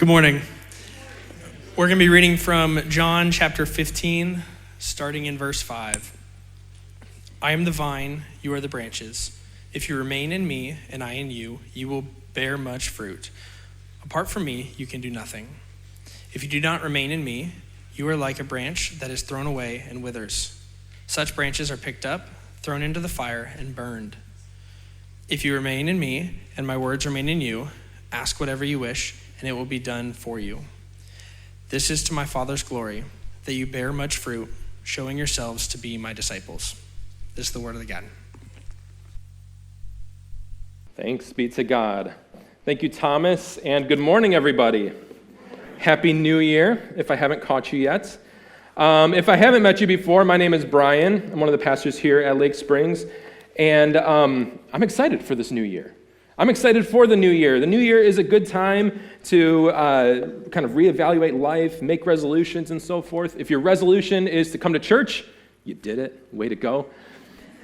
Good morning. We're going to be reading from John chapter 15, starting in verse 5. I am the vine, you are the branches. If you remain in me and I in you, you will bear much fruit. Apart from me, you can do nothing. If you do not remain in me, you are like a branch that is thrown away and withers. Such branches are picked up, thrown into the fire, and burned. If you remain in me and my words remain in you, ask whatever you wish, and it will be done for you. This is to my Father's glory, that you bear much fruit, showing yourselves to be my disciples. This is the word of the God. Thanks be to God. Thank you, Thomas, and good morning, everybody. Happy New Year, if I haven't caught you yet. If I haven't met you before, my name is Brian. I'm one of the pastors here at Lake Springs, and I'm excited for this new year. I'm excited for the new year. The new year is a good time to kind of reevaluate life, make resolutions, and so forth. If your resolution is to come to church, you did it. Way to go.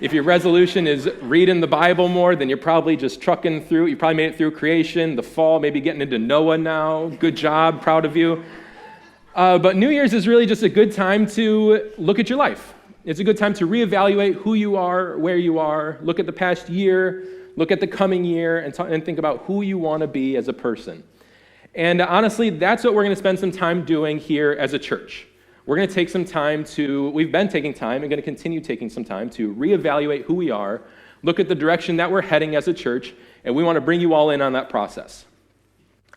If your resolution is reading the Bible more, then you're probably just trucking through. You probably made it through creation, the fall, maybe getting into Noah now. Good job. Proud of you. But New Year's is really just a good time to look at your life. It's a good time to reevaluate who you are, where you are, look at the past year, look at the coming year, and think about who you want to be as a person. And honestly, that's what we're going to spend some time doing here as a church. We're going to take some time we've been taking time and going to continue taking some time to reevaluate who we are, look at the direction that we're heading as a church, and we want to bring you all in on that process.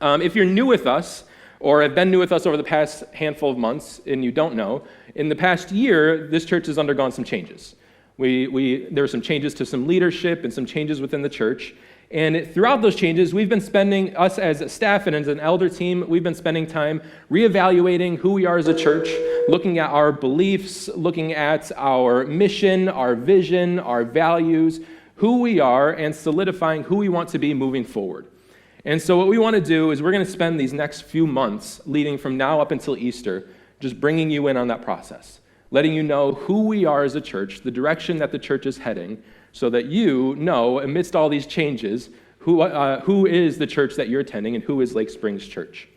If you're new with us, or have been new with us over the past handful of months, and you don't know, in the past year, this church has undergone some changes. There were some changes to some leadership and some changes within the church. And throughout those changes, we've been spending, us as a staff and as an elder team, we've been spending time reevaluating who we are as a church, looking at our beliefs, looking at our mission, our vision, our values, who we are, and solidifying who we want to be moving forward. And so what we want to do is we're going to spend these next few months, leading from now up until Easter, just bringing you in on that process, letting you know who we are as a church, the direction that the church is heading, so that you know, amidst all these changes, who is the church that you're attending and who is Lake Springs Church.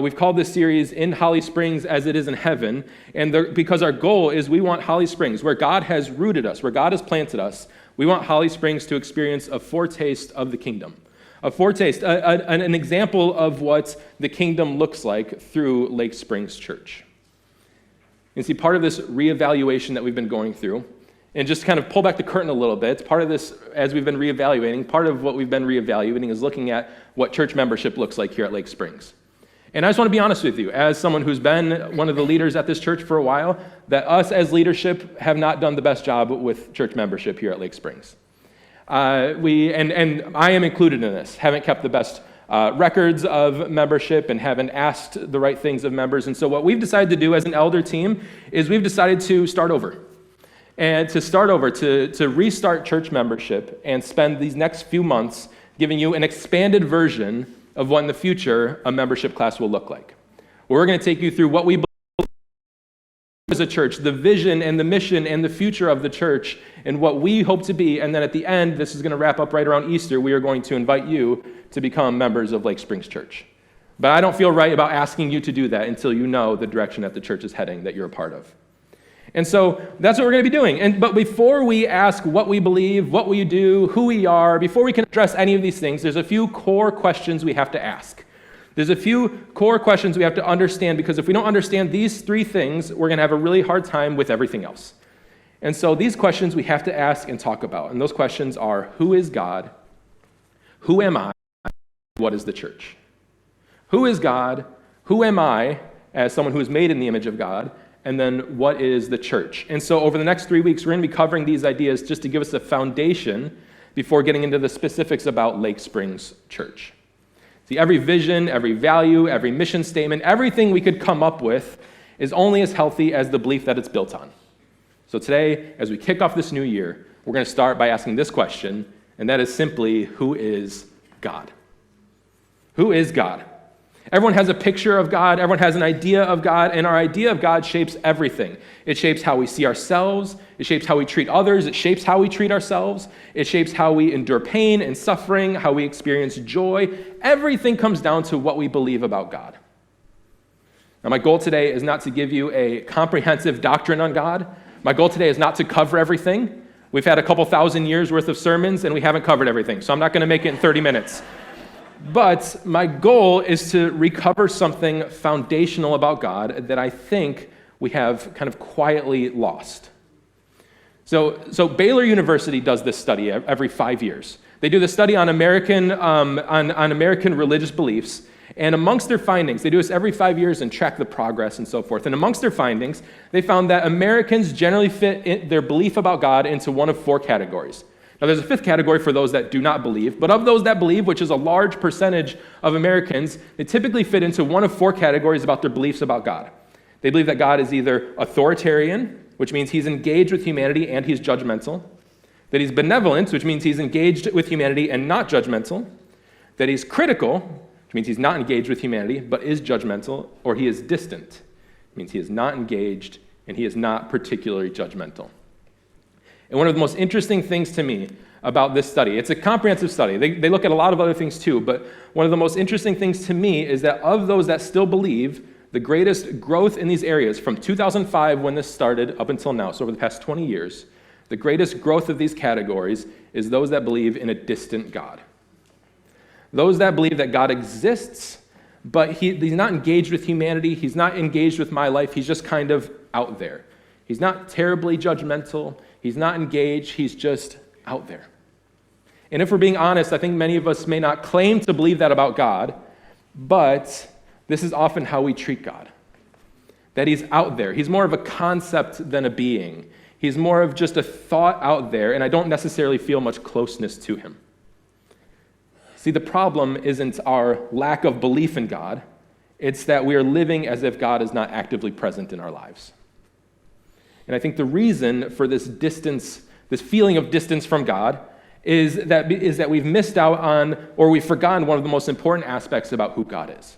We've called this series In Holly Springs as It Is in Heaven, and because our goal is we want Holly Springs, where God has rooted us, where God has planted us, we want Holly Springs to experience a foretaste of the kingdom. A foretaste, an example of what the kingdom looks like through Lake Springs Church. You see, part of this reevaluation that we've been going through, and just kind of pull back the curtain a little bit, part of this, as we've been reevaluating, part of what we've been reevaluating is looking at what church membership looks like here at Lake Springs. And I just want to be honest with you, as someone who's been one of the leaders at this church for a while, that us as leadership have not done the best job with church membership here at Lake Springs. And I am included in this, haven't kept the best records of membership and haven't asked the right things of members. And so what we've decided to do as an elder team is we've decided to start over. And to restart church membership and spend these next few months giving you an expanded version of what in the future a membership class will look like. We're going to take you through what we believe as a church, the vision and the mission and the future of the church and what we hope to be. And then at the end, this is going to wrap up right around Easter, we are going to invite you to become members of Lake Springs Church. But I don't feel right about asking you to do that until you know the direction that the church is heading that you're a part of. And so that's what we're going to be doing. But before we ask what we believe, what we do, who we are, before we can address any of these things, there's a few core questions we have to ask. There's a few core questions we have to understand, because if we don't understand these three things, we're going to have a really hard time with everything else. And so these questions we have to ask and talk about. And those questions are, who is God? Who am I? What is the church? Who is God? Who am I as someone who is made in the image of God? And then what is the church? And so over the next 3 weeks, we're going to be covering these ideas just to give us a foundation before getting into the specifics about Lake Springs Church. See, every vision, every value, every mission statement, everything we could come up with is only as healthy as the belief that it's built on. So today, as we kick off this new year, we're going to start by asking this question, and that is simply, who is God? Who is God? Everyone has a picture of God, everyone has an idea of God, and our idea of God shapes everything. It shapes how we see ourselves, it shapes how we treat others, it shapes how we treat ourselves, it shapes how we endure pain and suffering, how we experience joy. Everything comes down to what we believe about God. Now, my goal today is not to give you a comprehensive doctrine on God. My goal today is not to cover everything. We've had a couple thousand years worth of sermons, and we haven't covered everything, so I'm not going to make it in 30 minutes. But my goal is to recover something foundational about God that I think we have kind of quietly lost. So Baylor University does this study every 5 years. They do the study on American religious beliefs, and amongst their findings, they do this every 5 years and track the progress and so forth. And amongst their findings, they found that Americans generally fit their belief about God into one of 4 categories. Now, there's a 5th category for those that do not believe, but of those that believe, which is a large percentage of Americans, they typically fit into one of 4 categories about their beliefs about God. They believe that God is either authoritarian, which means he's engaged with humanity and he's judgmental, that he's benevolent, which means he's engaged with humanity and not judgmental, that he's critical, which means he's not engaged with humanity but is judgmental, or he is distant, it means he is not engaged and he is not particularly judgmental. And one of the most interesting things to me about this study, it's a comprehensive study. They look at a lot of other things too, but one of the most interesting things to me is that of those that still believe, the greatest growth in these areas from 2005 when this started up until now, so over the past 20 years, the greatest growth of these categories is those that believe in a distant God. Those that believe that God exists, but he's not engaged with humanity, he's not engaged with my life, he's just kind of out there. He's not terribly judgmental, he's not engaged, he's just out there. And if we're being honest, I think many of us may not claim to believe that about God, but this is often how we treat God. That he's out there. He's more of a concept than a being. He's more of just a thought out there, and I don't necessarily feel much closeness to him. See, the problem isn't our lack of belief in God. It's that we are living as if God is not actively present in our lives. And I think the reason for this distance, this feeling of distance from God, is that we've missed out on, or we've forgotten one of the most important aspects about who God is.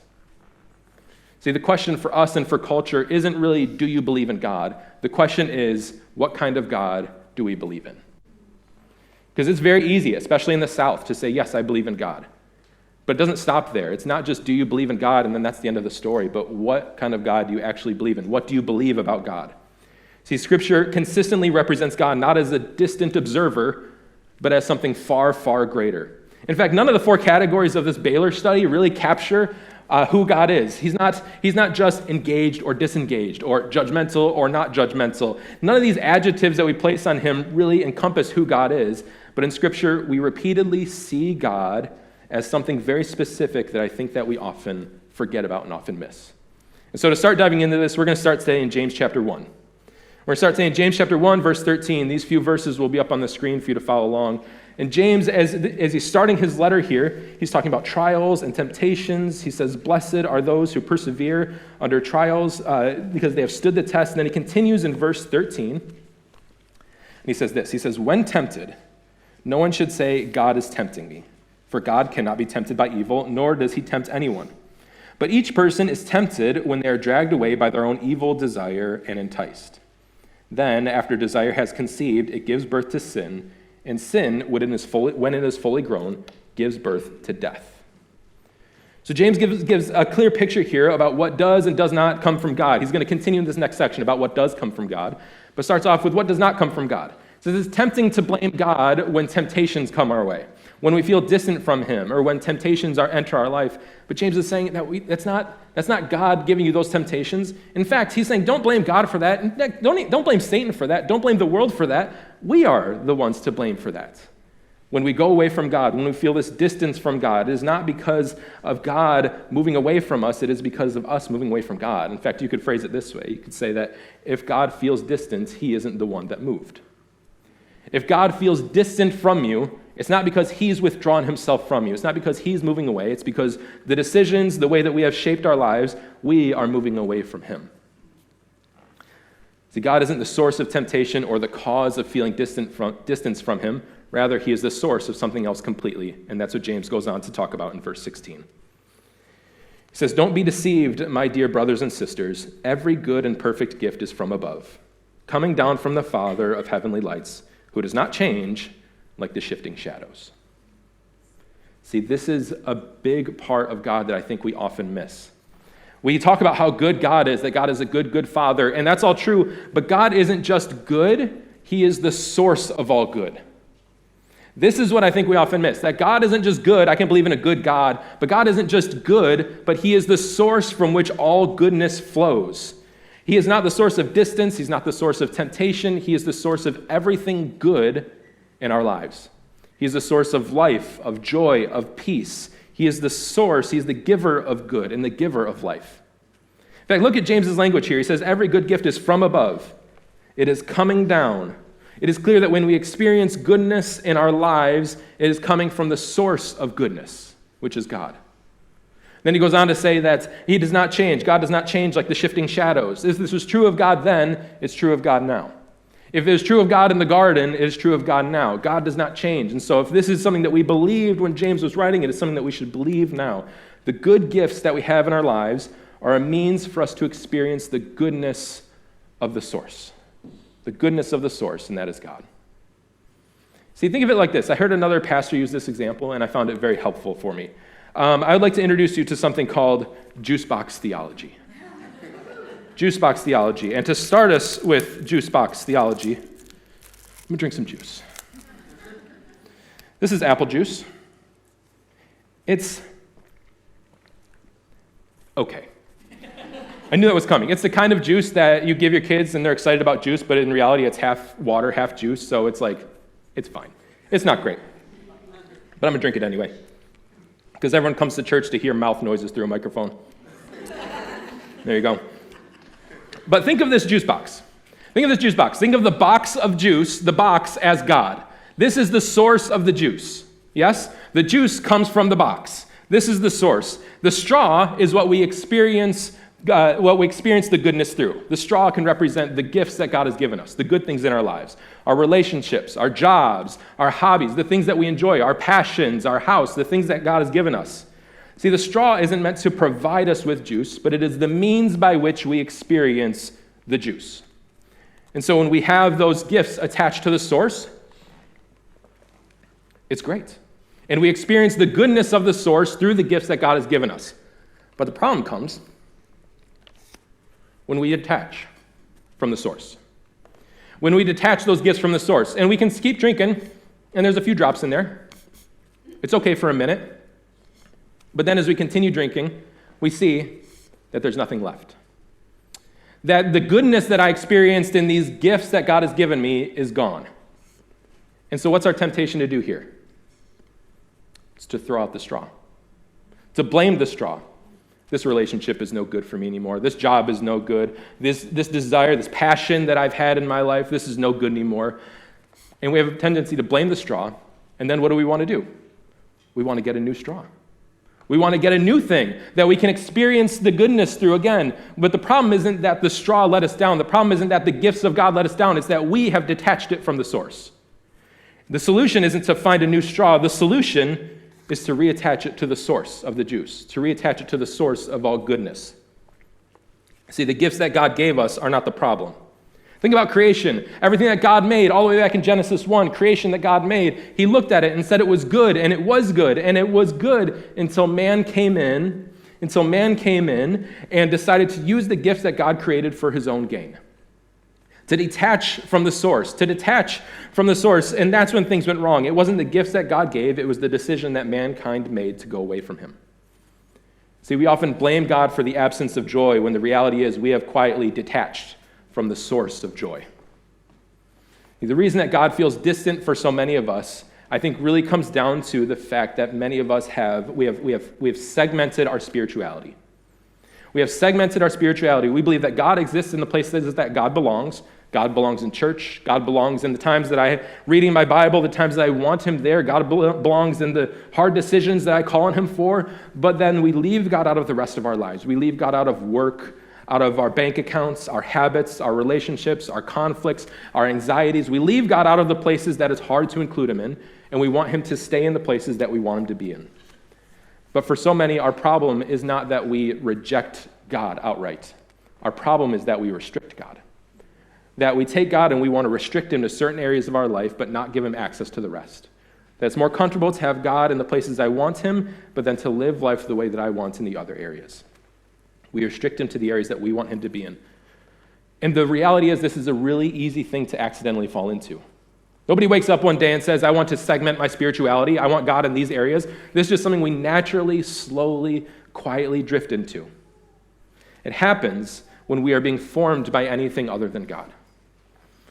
See, the question for us and for culture isn't really, do you believe in God? The question is, what kind of God do we believe in? Because it's very easy, especially in the South, to say, yes, I believe in God. But it doesn't stop there. It's not just, do you believe in God, and then that's the end of the story, but what kind of God do you actually believe in? What do you believe about God? See, Scripture consistently represents God not as a distant observer, but as something far, far greater. In fact, none of the 4 categories of this Baylor study really capture who God is. He's not just engaged or disengaged or judgmental or not judgmental. None of these adjectives that we place on him really encompass who God is. But in Scripture, we repeatedly see God as something very specific that I think that we often forget about and often miss. And so to start diving into this, we're going to start today in James chapter 1. We're going to start today in James chapter 1, verse 13. These few verses will be up on the screen for you to follow along. And James, as he's starting his letter here, he's talking about trials and temptations. He says, blessed are those who persevere under trials because they have stood the test. And then he continues in verse 13. And he says this, he says, when tempted, no one should say, God is tempting me. For God cannot be tempted by evil, nor does he tempt anyone. But each person is tempted when they are dragged away by their own evil desire and enticed. Then, after desire has conceived, it gives birth to sin, and sin, when it is fully grown, gives birth to death. So James gives a clear picture here about what does and does not come from God. He's going to continue in this next section about what does come from God, but starts off with what does not come from God. So it's tempting to blame God when temptations come our way, when we feel distant from him, or when temptations enter our life. But James is saying that that's not God giving you those temptations. In fact, he's saying don't blame God for that. Don't blame Satan for that. Don't blame the world for that. We are the ones to blame for that. When we go away from God, when we feel this distance from God, it is not because of God moving away from us, it is because of us moving away from God. In fact, you could phrase it this way. You could say that if God feels distant, he isn't the one that moved. If God feels distant from you, it's not because he's withdrawn himself from you. It's not because he's moving away. It's because the decisions, the way that we have shaped our lives, we are moving away from him. See, God isn't the source of temptation or the cause of feeling distance from him. Rather, he is the source of something else completely, and that's what James goes on to talk about in verse 16. He says, "Don't be deceived, my dear brothers and sisters. Every good and perfect gift is from above, coming down from the Father of heavenly lights, who does not change like the shifting shadows." See, this is a big part of God that I think we often miss. We talk about how good God is, that God is a good, good Father, and that's all true, but God isn't just good, he is the source of all good. This is what I think we often miss, that God isn't just good. I can believe in a good God, but God isn't just good, but he is the source from which all goodness flows. He is not the source of distance. He's not the source of temptation. He is the source of everything good in our lives. He is the source of life, of joy, of peace. He is the source. He is the giver of good and the giver of life. In fact, look at James's language here. He says, every good gift is from above. It is coming down. It is clear that when we experience goodness in our lives, it is coming from the source of goodness, which is God. Then he goes on to say that he does not change. God does not change like the shifting shadows. If this was true of God then, it's true of God now. If it was true of God in the garden, it is true of God now. God does not change. And so if this is something that we believed when James was writing it, it's something that we should believe now. The good gifts that we have in our lives are a means for us to experience the goodness of the source. The goodness of the source, and that is God. See, think of it like this. I heard another pastor use this example, and I found it very helpful for me. I would like to introduce you to something called juice box theology. Juice box theology. And to start us with juice box theology, I'm going to drink some juice. This is apple juice. It's okay. I knew that was coming. It's the kind of juice that you give your kids and they're excited about juice, but in reality it's half water, half juice, so it's like, it's fine. It's not great. But I'm going to drink it anyway. Because everyone comes to church to hear mouth noises through a microphone. There you go. But think of this juice box. Think of this juice box. Think of the box of juice, the box as God. This is the source of the juice. Yes? The juice comes from the box. This is the source. The straw is what we experience the goodness through. The straw can represent the gifts that God has given us, the good things in our lives, our relationships, our jobs, our hobbies, the things that we enjoy, our passions, our house, the things that God has given us. See, the straw isn't meant to provide us with juice, but it is the means by which we experience the juice. And so when we have those gifts attached to the source, it's great. And we experience the goodness of the source through the gifts that God has given us. But the problem comes when we detach from the source. When we detach those gifts from the source. And we can keep drinking, and there's a few drops in there. It's okay for a minute. But then as we continue drinking, we see that there's nothing left. That the goodness that I experienced in these gifts that God has given me is gone. And so what's our temptation to do here? It's to throw out the straw. To blame the straw. This relationship is no good for me anymore. This job is no good. This desire, this passion that I've had in my life, this is no good anymore. And we have a tendency to blame the straw. And then what do we want to do? We want to get a new straw. We want to get a new thing that we can experience the goodness through again. But the problem isn't that the straw let us down. The problem isn't that the gifts of God let us down. It's that we have detached it from the source. The solution isn't to find a new straw. The solution is to reattach it to the source of the juice, to reattach it to the source of all goodness. See, the gifts that God gave us are not the problem. Think about creation. Everything that God made, all the way back in Genesis 1, creation that God made, he looked at it and said it was good, and it was good, and it was good until man came in and decided to use the gifts that God created for his own gain. To detach from the source, and that's when things went wrong. It wasn't the gifts that God gave, it was the decision that mankind made to go away from him. See, we often blame God for the absence of joy when the reality is we have quietly detached from the source of joy. The reason that God feels distant for so many of us, I think, really comes down to the fact that many of us have segmented our spirituality. We have segmented our spirituality. We believe that God exists in the places that God belongs. God belongs in church. God belongs in the times that I'm reading my Bible, the times that I want him there. God belongs in the hard decisions that I call on him for. But then we leave God out of the rest of our lives. We leave God out of work, out of our bank accounts, our habits, our relationships, our conflicts, our anxieties. We leave God out of the places that it's hard to include him in, and we want him to stay in the places that we want him to be in. But for so many, our problem is not that we reject God outright. Our problem is that we restrict God. That we take God and we want to restrict him to certain areas of our life, but not give him access to the rest. That it's more comfortable to have God in the places I want him, but then to live life the way that I want in the other areas. We restrict him to the areas that we want him to be in. And the reality is this is a really easy thing to accidentally fall into. Nobody wakes up one day and says, I want to segment my spirituality. I want God in these areas. This is just something we naturally, slowly, quietly drift into. It happens when we are being formed by anything other than God.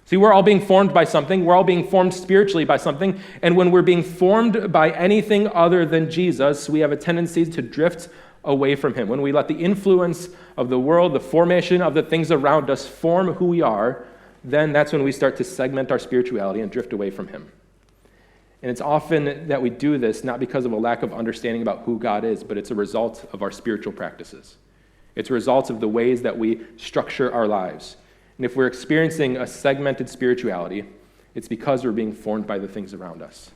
See, we're all being formed by something. We're all being formed spiritually by something. And when we're being formed by anything other than Jesus, we have a tendency to drift away from him. When we let the influence of the world, the formation of the things around us form who we are, then that's when we start to segment our spirituality and drift away from him. And it's often that we do this not because of a lack of understanding about who God is, but it's a result of our spiritual practices. It's a result of the ways that we structure our lives. And if we're experiencing a segmented spirituality, it's because we're being formed by the things around us.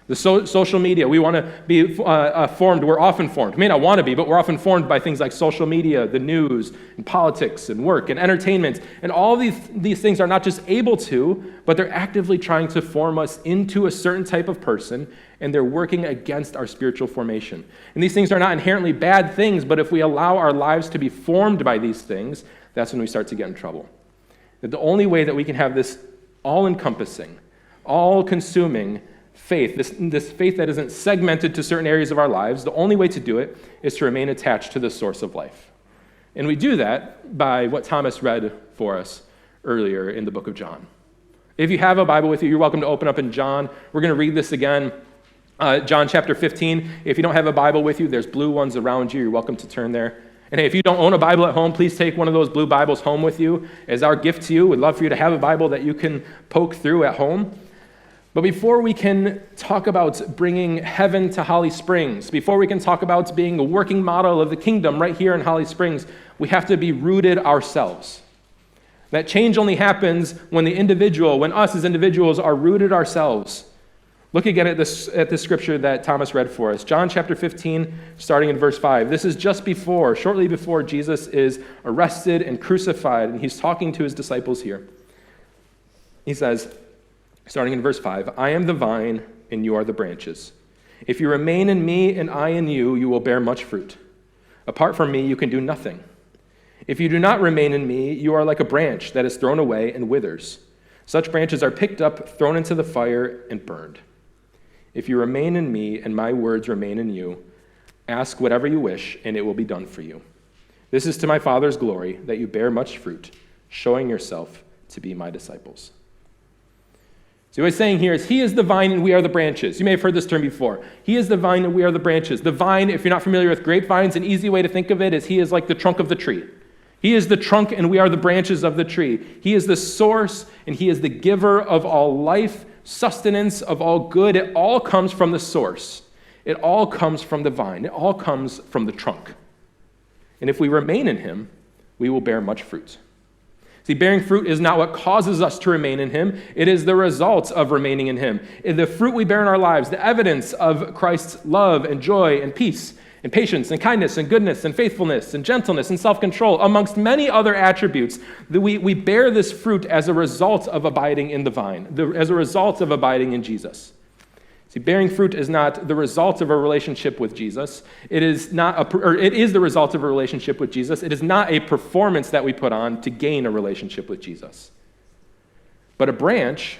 The social media, we want to be formed. We're often formed. We may not want to be, but we're often formed by things like social media, the news, and politics, and work, and entertainment. And all these things are not just able to, but they're actively trying to form us into a certain type of person, and they're working against our spiritual formation. And these things are not inherently bad things, but if we allow our lives to be formed by these things, that's when we start to get in trouble. That the only way that we can have this all-encompassing, all-consuming faith, this faith that isn't segmented to certain areas of our lives, the only way to do it is to remain attached to the source of life. And we do that by what Thomas read for us earlier in the book of John. If you have a Bible with you, you're welcome to open up in John. We're going to read this again, John chapter 15. If you don't have a Bible with you, there's blue ones around you. You're welcome to turn there. And hey, if you don't own a Bible at home, please take one of those blue Bibles home with you as our gift to you. We'd love for you to have a Bible that you can poke through at home. But before we can talk about bringing heaven to Holly Springs, before we can talk about being a working model of the kingdom right here in Holly Springs, we have to be rooted ourselves. That change only happens when us as individuals are rooted ourselves. Look again at this scripture that Thomas read for us. John chapter 15, starting in verse 5. This is shortly before Jesus is arrested and crucified, and he's talking to his disciples here. He says, starting in verse 5, I am the vine, and you are the branches. If you remain in me and I in you, you will bear much fruit. Apart from me, you can do nothing. If you do not remain in me, you are like a branch that is thrown away and withers. Such branches are picked up, thrown into the fire, and burned. If you remain in me and my words remain in you, ask whatever you wish, and it will be done for you. This is to my Father's glory, that you bear much fruit, showing yourself to be my disciples. So what he's saying here is he is the vine and we are the branches. You may have heard this term before. He is the vine and we are the branches. The vine, if you're not familiar with grapevines, an easy way to think of it is he is like the trunk of the tree. He is the trunk and we are the branches of the tree. He is the source and he is the giver of all life, sustenance, of all good. It all comes from the source. It all comes from the vine. It all comes from the trunk. And if we remain in him, we will bear much fruit. See, bearing fruit is not what causes us to remain in him. It is the result of remaining in him. The fruit we bear in our lives, the evidence of Christ's love and joy and peace and patience and kindness and goodness and faithfulness and gentleness and self-control, amongst many other attributes, that we bear this fruit as a result of abiding in the vine, as a result of abiding in Jesus. See, bearing fruit is not the result of a relationship with Jesus. It is the result of a relationship with Jesus. It is not a performance that we put on to gain a relationship with Jesus. But a branch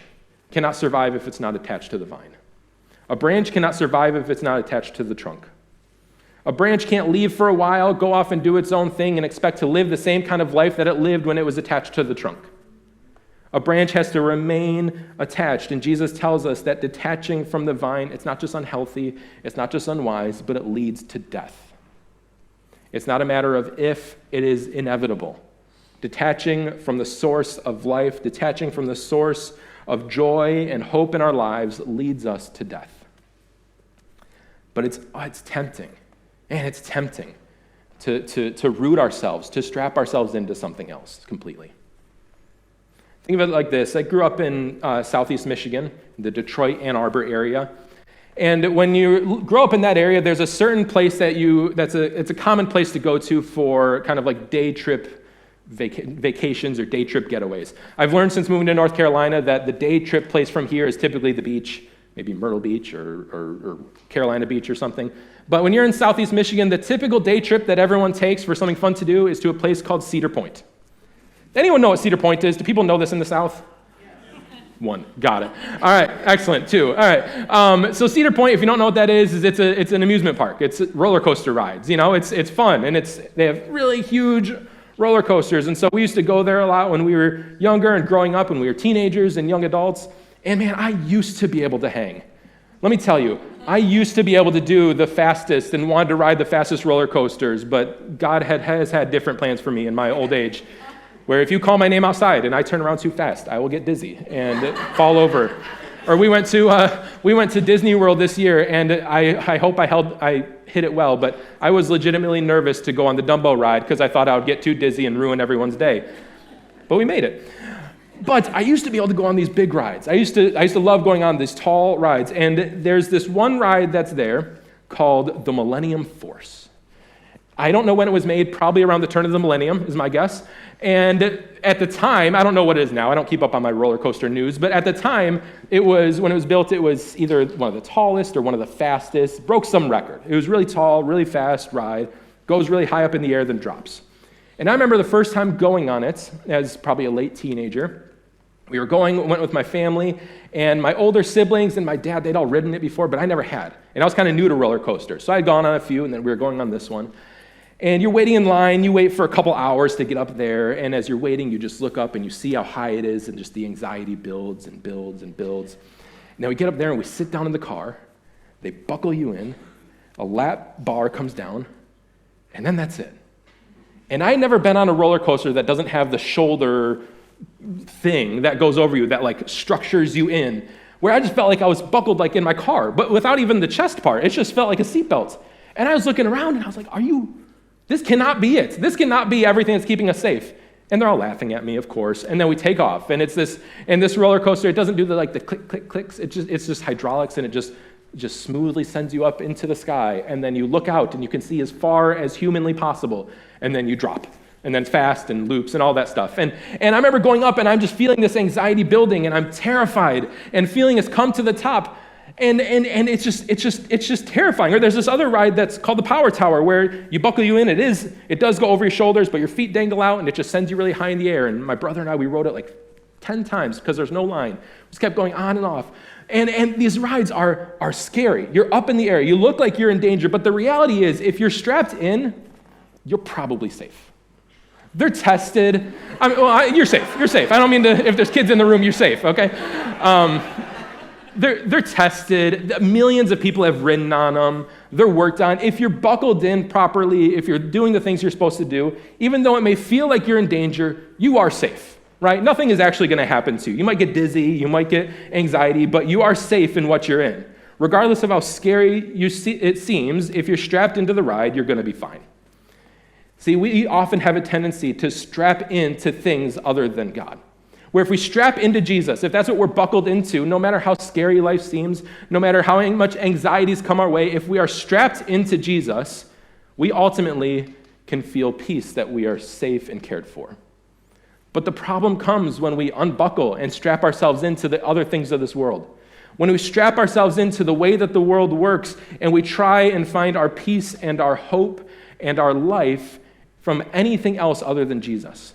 cannot survive if it's not attached to the vine. A branch cannot survive if it's not attached to the trunk. A branch can't leave for a while, go off and do its own thing, and expect to live the same kind of life that it lived when it was attached to the trunk. A branch has to remain attached, and Jesus tells us that detaching from the vine, it's not just unhealthy, it's not just unwise, but it leads to death. It's not a matter of if, it is inevitable. Detaching from the source of life, detaching from the source of joy and hope in our lives leads us to death. But it's tempting, and it's tempting to root ourselves, to strap ourselves into something else completely. Think of it like this. I grew up in southeast Michigan, the Detroit, Ann Arbor area, And when you grow up in that area, there's a certain place it's a common place to go to for kind of like day trip vacations or day trip getaways. I've learned since moving to North Carolina that the day trip place from here is typically the beach, maybe Myrtle Beach or Carolina Beach or something. But when you're in Southeast Michigan, the typical day trip that everyone takes for something fun to do is to a place called Cedar Point. Anyone know what Cedar Point is? Do people know this in the South? One, got it. All right, excellent, two. All right, so Cedar Point, if you don't know what that is it's an amusement park. It's roller coaster rides. It's fun, and they have really huge roller coasters. And so we used to go there a lot when we were younger and growing up, when we were teenagers and young adults. And man, I used to be able to hang. Let me tell you, I used to be able to do the fastest and wanted to ride the fastest roller coasters, but God has had different plans for me in my old age, where if you call my name outside and I turn around too fast, I will get dizzy and fall over. Or we went to Disney World this year, and I hope I hit it well, but I was legitimately nervous to go on the Dumbo ride because I thought I would get too dizzy and ruin everyone's day. But we made it. But I used to be able to go on these big rides. I used to love going on these tall rides, and there's this one ride that's there called the Millennium Force. I don't know when it was made, probably around the turn of the millennium is my guess. And at the time, I don't know what it is now, I don't keep up on my roller coaster news, but at the time, when it was built, it was either one of the tallest or one of the fastest, broke some record. It was really tall, really fast ride, goes really high up in the air, then drops. And I remember the first time going on it as probably a late teenager. Went with my family, and my older siblings and my dad, they'd all ridden it before, but I never had. And I was kind of new to roller coasters. So I had gone on a few, and then we were going on this one. And you're waiting in line, you wait for a couple hours to get up there, and as you're waiting, you just look up and you see how high it is, and just the anxiety builds and builds and builds. Now we get up there and we sit down in the car, they buckle you in, a lap bar comes down, and then that's it. And I had never been on a roller coaster that doesn't have the shoulder thing that goes over you, that like structures you in, where I just felt like I was buckled like in my car, but without even the chest part. It just felt like a seatbelt. And I was looking around and I was like, this cannot be it. This cannot be everything that's keeping us safe. And they're all laughing at me, of course. And then we take off. And it's this roller coaster, it doesn't do the click, click, clicks. It's just hydraulics, and it just smoothly sends you up into the sky. And then you look out and you can see as far as humanly possible. And then you drop. And then fast and loops and all that stuff. And I remember going up and I'm just feeling this anxiety building, and I'm terrified and feeling us come to the top. And it's just terrifying. Or there's this other ride that's called the Power Tower, where you buckle you in. It does go over your shoulders, but your feet dangle out, and it just sends you really high in the air. And my brother and I, we rode it like 10 times because there's no line. We just kept going on and off. And these rides are scary. You're up in the air. You look like you're in danger, but the reality is, if you're strapped in, you're probably safe. They're tested. You're safe. You're safe. I don't mean to, if there's kids in the room, you're safe, okay? They're tested. Millions of people have ridden on them. They're worked on. If you're buckled in properly, if you're doing the things you're supposed to do, even though it may feel like you're in danger, you are safe, right? Nothing is actually going to happen to you. You might get dizzy, you might get anxiety, but you are safe in what you're in. Regardless of how scary it seems, if you're strapped into the ride, you're going to be fine. See, we often have a tendency to strap into things other than God. Where if we strap into Jesus, if that's what we're buckled into, no matter how scary life seems, no matter how much anxieties come our way, if we are strapped into Jesus, we ultimately can feel peace that we are safe and cared for. But the problem comes when we unbuckle and strap ourselves into the other things of this world. When we strap ourselves into the way that the world works and we try and find our peace and our hope and our life from anything else other than Jesus.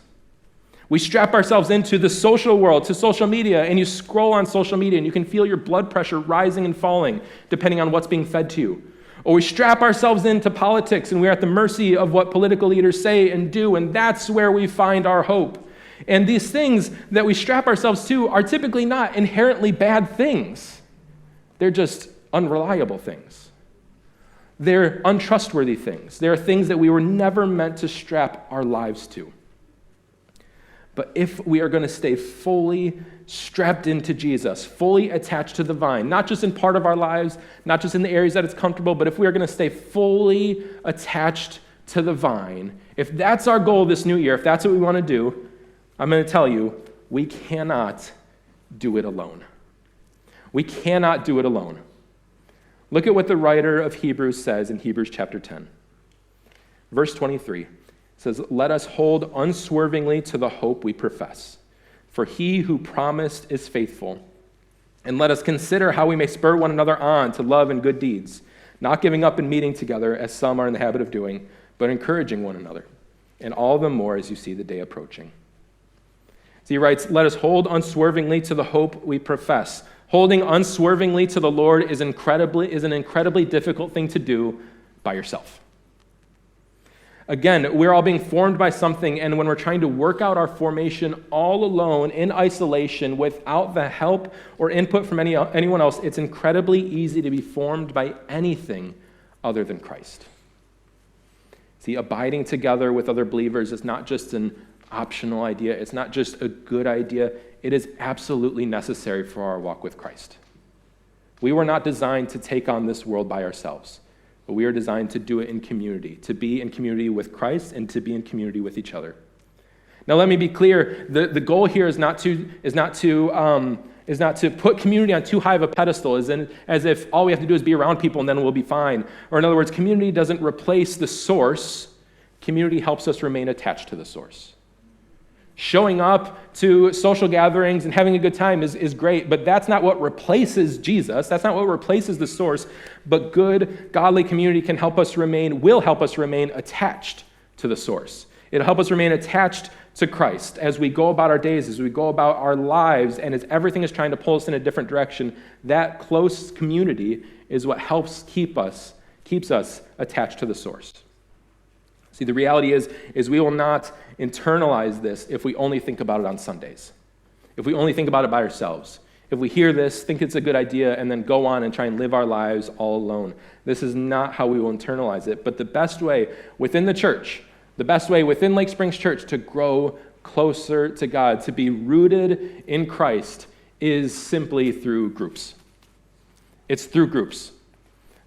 We strap ourselves into the social world, to social media, and you scroll on social media and you can feel your blood pressure rising and falling depending on what's being fed to you. Or we strap ourselves into politics and we're at the mercy of what political leaders say and do, and that's where we find our hope. And these things that we strap ourselves to are typically not inherently bad things. They're just unreliable things. They're untrustworthy things. They're things that we were never meant to strap our lives to. But if we are going to stay fully strapped into Jesus, fully attached to the vine, not just in part of our lives, not just in the areas that it's comfortable, but if we are going to stay fully attached to the vine, if that's our goal this new year, if that's what we want to do, I'm going to tell you, we cannot do it alone. We cannot do it alone. Look at what the writer of Hebrews says in Hebrews chapter 10. Verse 23 says, "Let us hold unswervingly to the hope we profess, for he who promised is faithful. And let us consider how we may spur one another on to love and good deeds, not giving up and meeting together as some are in the habit of doing, but encouraging one another, and all the more as you see the day approaching." So he writes, let us hold unswervingly to the hope we profess. Holding unswervingly to the Lord is an incredibly difficult thing to do by yourself. Again, we're all being formed by something, and when we're trying to work out our formation all alone in isolation without the help or input from anyone else, it's incredibly easy to be formed by anything other than Christ. See, abiding together with other believers is not just an optional idea. It's not just a good idea. It is absolutely necessary for our walk with Christ. We were not designed to take on this world by ourselves, but we are designed to do it in community, to be in community with Christ and to be in community with each other. Now, let me be clear. The goal here is not to put community on too high of a pedestal, as if all we have to do is be around people and then we'll be fine. Or in other words, community doesn't replace the source. Community helps us remain attached to the source. Showing up to social gatherings and having a good time is great, but that's not what replaces Jesus. That's not what replaces the source. But good, godly community will help us remain attached to the source. It'll help us remain attached to Christ as we go about our days, as we go about our lives, and as everything is trying to pull us in a different direction. That close community is what keeps us attached to the source. See, the reality is we will not internalize this if we only think about it on Sundays, if we only think about it by ourselves, if we hear this, think it's a good idea, and then go on and try and live our lives all alone. This is not how we will internalize it. But the best way within the church, the best way within Lake Springs Church to grow closer to God, to be rooted in Christ, is simply through groups. It's through groups.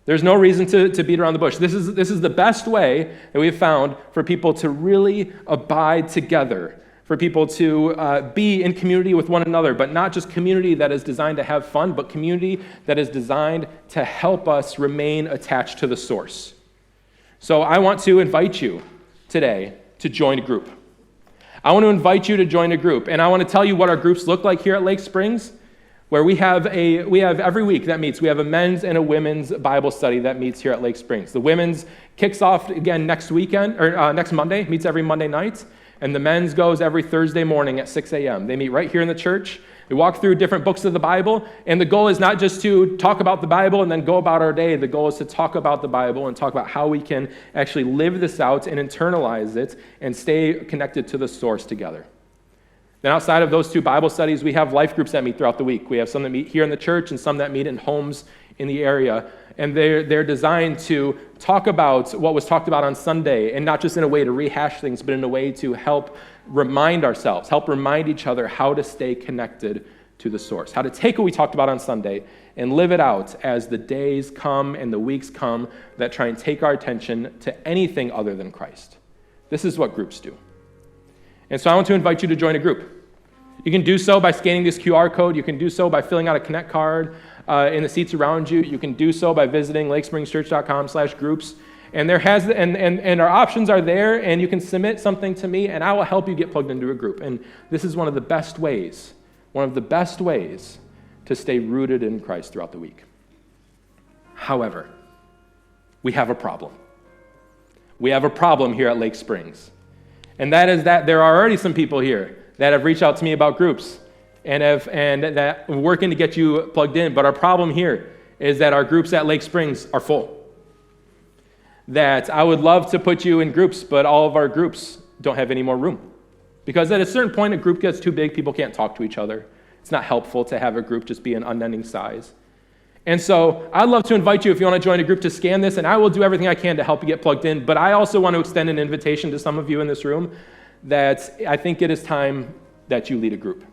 There's no reason to beat around the bush. This is the best way that we've found for people to really abide together, for people to be in community with one another, but not just community that is designed to have fun, but community that is designed to help us remain attached to the source. So I want to invite you today to join a group. I want to invite you to join a group, and I want to tell you what our groups look like here at Lake Springs, where we have every week that meets. We have a men's and a women's Bible study that meets here at Lake Springs. The women's kicks off again next Monday, meets every Monday night, and the men's goes every Thursday morning at 6 a.m. They meet right here in the church. We walk through different books of the Bible, and the goal is not just to talk about the Bible and then go about our day. The goal is to talk about the Bible and talk about how we can actually live this out and internalize it and stay connected to the source together. Then outside of those two Bible studies, we have life groups that meet throughout the week. We have some that meet here in the church and some that meet in homes in the area. And they're designed to talk about what was talked about on Sunday, and not just in a way to rehash things, but in a way to help remind ourselves, help remind each other how to stay connected to the source, how to take what we talked about on Sunday and live it out as the days come and the weeks come that try and take our attention to anything other than Christ. This is what groups do. And so I want to invite you to join a group. You can do so by scanning this QR code. You can do so by filling out a Connect card in the seats around you. You can do so by visiting lakespringschurch.com/groups. And our options are there, and you can submit something to me, and I will help you get plugged into a group. And this is one of the best ways to stay rooted in Christ throughout the week. However, we have a problem. We have a problem here at Lake Springs. And that is that there are already some people here that have reached out to me about groups and that are working to get you plugged in. But our problem here is that our groups at Lake Springs are full. That I would love to put you in groups, but all of our groups don't have any more room. Because at a certain point, a group gets too big, people can't talk to each other. It's not helpful to have a group just be an unending size. And so I'd love to invite you, if you want to join a group, to scan this, and I will do everything I can to help you get plugged in. But I also want to extend an invitation to some of you in this room that I think it is time that you lead a group.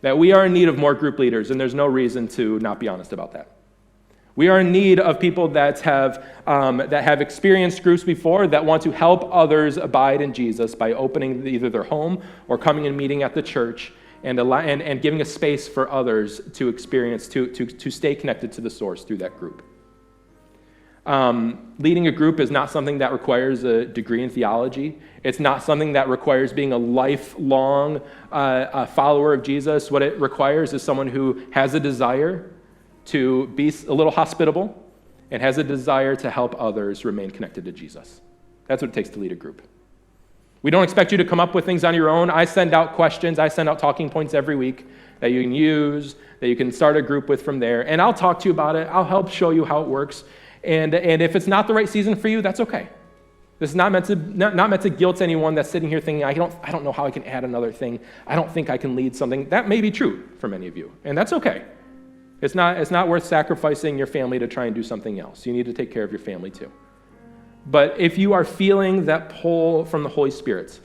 That we are in need of more group leaders, and there's no reason to not be honest about that. We are in need of people that have experienced groups before, that want to help others abide in Jesus by opening either their home or coming and meeting at the church and giving a space for others to experience, to stay connected to the source through that group. Leading a group is not something that requires a degree in theology. It's not something that requires being a lifelong follower of Jesus. What it requires is someone who has a desire to be a little hospitable and has a desire to help others remain connected to Jesus. That's what it takes to lead a group. We don't expect you to come up with things on your own. I send out questions. I send out talking points every week that you can use, that you can start a group with from there. And I'll talk to you about it. I'll help show you how it works. And if it's not the right season for you, that's okay. This is not meant to guilt anyone that's sitting here thinking, I don't know how I can add another thing. I don't think I can lead something. That may be true for many of you, and that's okay. It's not worth sacrificing your family to try and do something else. You need to take care of your family too. But if you are feeling that pull from the Holy Spirit,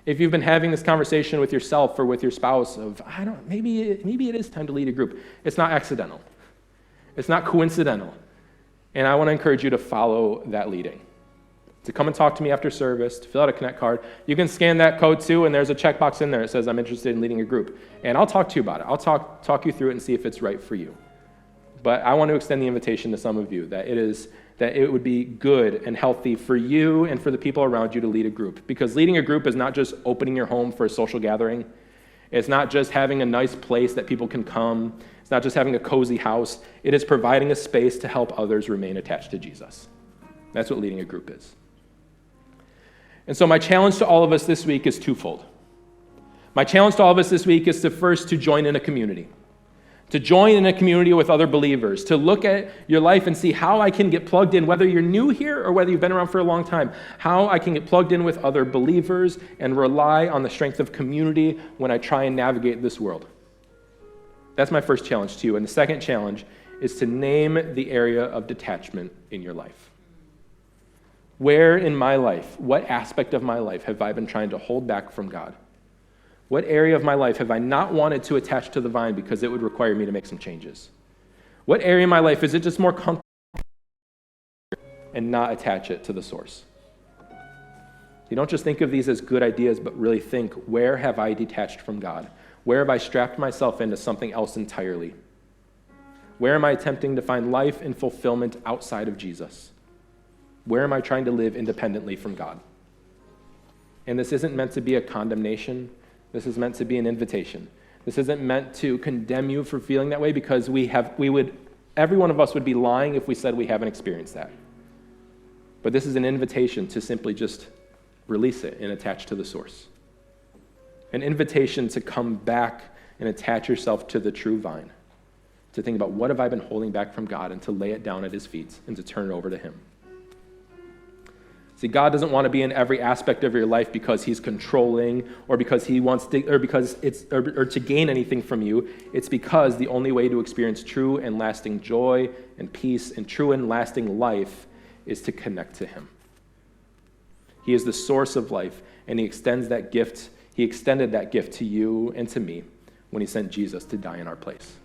if you've been having this conversation with yourself or with your spouse of, maybe it is time to lead a group, it's not accidental. It's not coincidental. And I want to encourage you to follow that leading. To come and talk to me after service, to fill out a Connect card. You can scan that code too, and there's a checkbox in there that says, I'm interested in leading a group. And I'll talk to you about it. I'll talk you through it and see if it's right for you. But I want to extend the invitation to some of you that it would be good and healthy for you and for the people around you to lead a group. Because leading a group is not just opening your home for a social gathering. It's not just having a nice place that people can come. It's not just having a cozy house. It is providing a space to help others remain attached to Jesus. That's what leading a group is. And so my challenge to all of us this week is twofold. My challenge to all of us this week is to join in a community. To join in a community with other believers. To look at your life and see how I can get plugged in, whether you're new here or whether you've been around for a long time, how I can get plugged in with other believers and rely on the strength of community when I try and navigate this world. That's my first challenge to you. And the second challenge is to name the area of detachment in your life. Where in my life, what aspect of my life have I been trying to hold back from God? What area of my life have I not wanted to attach to the vine because it would require me to make some changes? What area of my life is it just more comfortable and not attach it to the source? You don't just think of these as good ideas, but really think, where have I detached from God? Where have I strapped myself into something else entirely? Where am I attempting to find life and fulfillment outside of Jesus? Where am I trying to live independently from God? And this isn't meant to be a condemnation. This is meant to be an invitation. This isn't meant to condemn you for feeling that way, because every one of us would be lying if we said we haven't experienced that. But this is an invitation to simply just release it and attach to the source. An invitation to come back and attach yourself to the true vine. To think about, what have I been holding back from God, and to lay it down at his feet and to turn it over to him. See, God doesn't want to be in every aspect of your life because he's controlling or because he wants to, or because or to gain anything from you. It's because the only way to experience true and lasting joy and peace and true and lasting life is to connect to him. He is the source of life, and he extended that gift to you and to me when he sent Jesus to die in our place.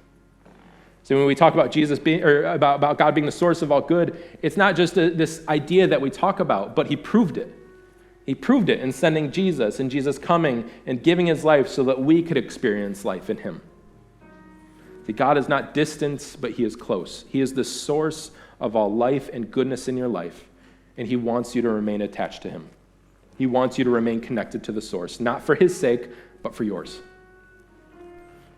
So when we talk about Jesus being, or about God being the source of all good, it's not just this idea that we talk about, but he proved it. He proved it in sending Jesus, and Jesus coming and giving his life so that we could experience life in him. See, God is not distant, but he is close. He is the source of all life and goodness in your life, and he wants you to remain attached to him. He wants you to remain connected to the source, not for his sake, but for yours.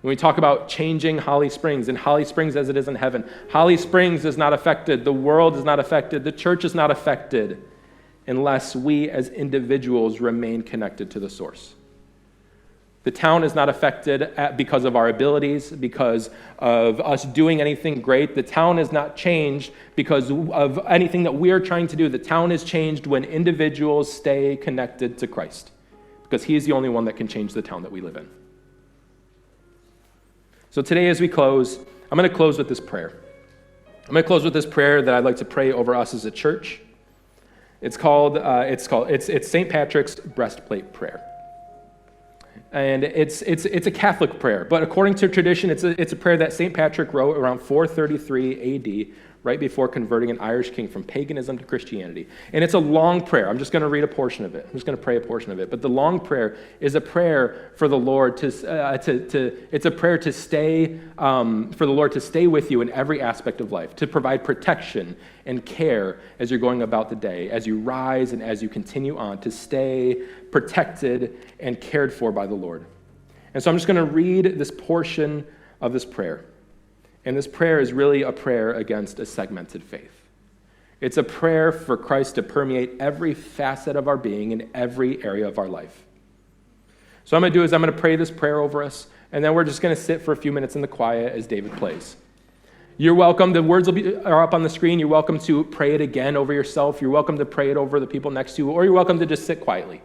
When we talk about changing Holly Springs, and Holly Springs as it is in heaven, Holly Springs is not affected, the world is not affected, the church is not affected unless we as individuals remain connected to the source. The town is not affected because of our abilities, because of us doing anything great. The town is not changed because of anything that we are trying to do. The town is changed when individuals stay connected to Christ, because he is the only one that can change the town that we live in. So today as we close, I'm going to close with this prayer. I'm going to close with this prayer that I'd like to pray over us as a church. It's St. Patrick's breastplate prayer. And it's a Catholic prayer, but according to tradition, it's a prayer that St. Patrick wrote around 433 AD right before converting an Irish king from paganism to Christianity. And it's a long prayer. I'm just going to read a portion of it. I'm just going to pray a portion of it. But the long prayer is a prayer for the Lord it's a prayer to stay, for the Lord to stay with you in every aspect of life, to provide protection and care as you're going about the day, as you rise and as you continue on, to stay protected and cared for by the Lord. And so I'm just going to read this portion of this prayer. And this prayer is really a prayer against a segmented faith. It's a prayer for Christ to permeate every facet of our being in every area of our life. So what I'm going to do is I'm going to pray this prayer over us, and then we're just going to sit for a few minutes in the quiet as David plays. You're welcome. The words are up on the screen. You're welcome to pray it again over yourself. You're welcome to pray it over the people next to you, or you're welcome to just sit quietly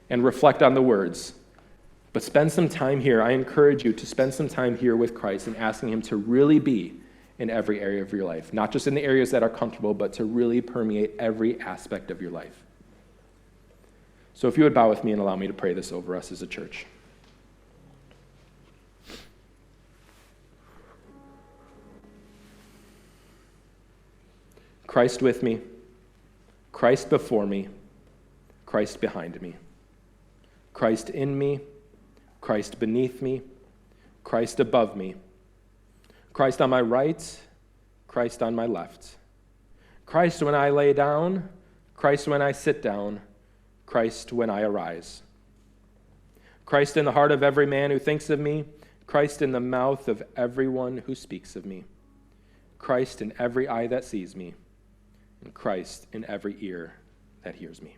and reflect on the words. But spend some time here. I encourage you to spend some time here with Christ and asking him to really be in every area of your life, not just in the areas that are comfortable, but to really permeate every aspect of your life. So if you would bow with me and allow me to pray this over us as a church. Christ with me, Christ before me, Christ behind me, Christ in me, Christ beneath me, Christ above me, Christ on my right, Christ on my left, Christ when I lay down, Christ when I sit down, Christ when I arise, Christ in the heart of every man who thinks of me, Christ in the mouth of everyone who speaks of me, Christ in every eye that sees me, and Christ in every ear that hears me.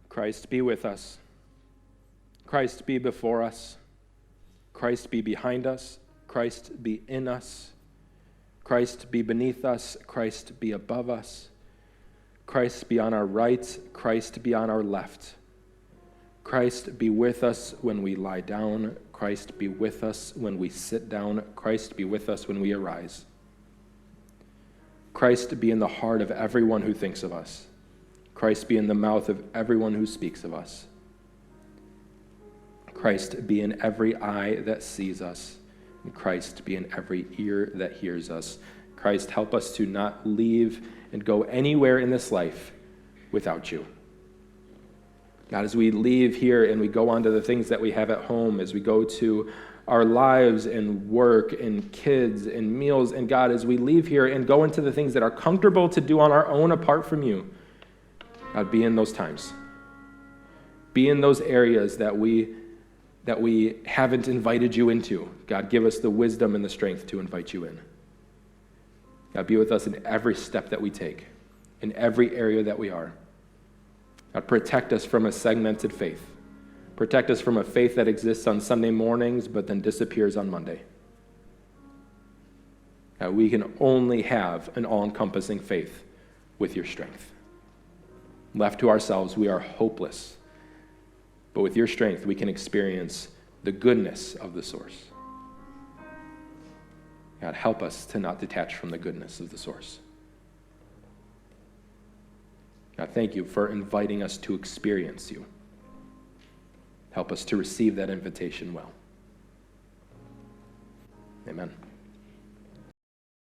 Christ be with us. Christ be before us. Christ be behind us. Christ be in us. Christ be beneath us. Christ be above us. Christ be on our right. Christ be on our left. Christ be with us when we lie down. Christ be with us when we sit down. Christ be with us when we arise. Christ be in the heart of everyone who thinks of us. Christ be in the mouth of everyone who speaks of us. Christ be in every eye that sees us. And Christ be in every ear that hears us. Christ, help us to not leave and go anywhere in this life without you. God, as we leave here and we go on to the things that we have at home, as we go to our lives and work and kids and meals, and God, as we leave here and go into the things that are comfortable to do on our own apart from you, God, be in those times. Be in those areas that we haven't invited you into. God, give us the wisdom and the strength to invite you in. God, be with us in every step that we take, in every area that we are. God, protect us from a segmented faith. Protect us from a faith that exists on Sunday mornings but then disappears on Monday. God, we can only have an all-encompassing faith with your strength. Left to ourselves, we are hopeless. But with your strength, we can experience the goodness of the source. God, help us to not detach from the goodness of the source. God, thank you for inviting us to experience you. Help us to receive that invitation well. Amen.